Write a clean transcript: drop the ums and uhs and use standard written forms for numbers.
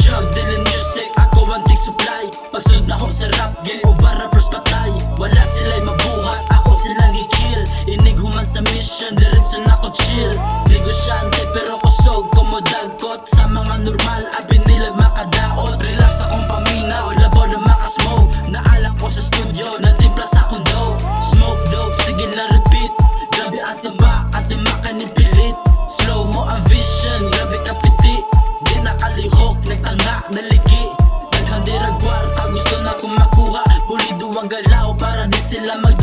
Drug dealing music, ako ang tig supply. Pagsud na ko sa rap game o ba rappers patay. Wala sila'y mabuhat, ako silang i-kill. Inig human sa mission, diretso na ko chill. Negosyante pero kusog, kumodagkot. Sa mga normal, abi nila makadaot. Relax akong paminaw, labaw na makasmoke. Naalang ko sa studio, natimpla sa kondo. Smoke dope, sige na repeat. Grabe asim ba, asim makanipilit. Slow mo ang vision, grabe kapiti. Di nakalihok, nagtanga, naliki. Naghandiragwar, gusto na kong makuha. Pulido ang galaw para di sila mag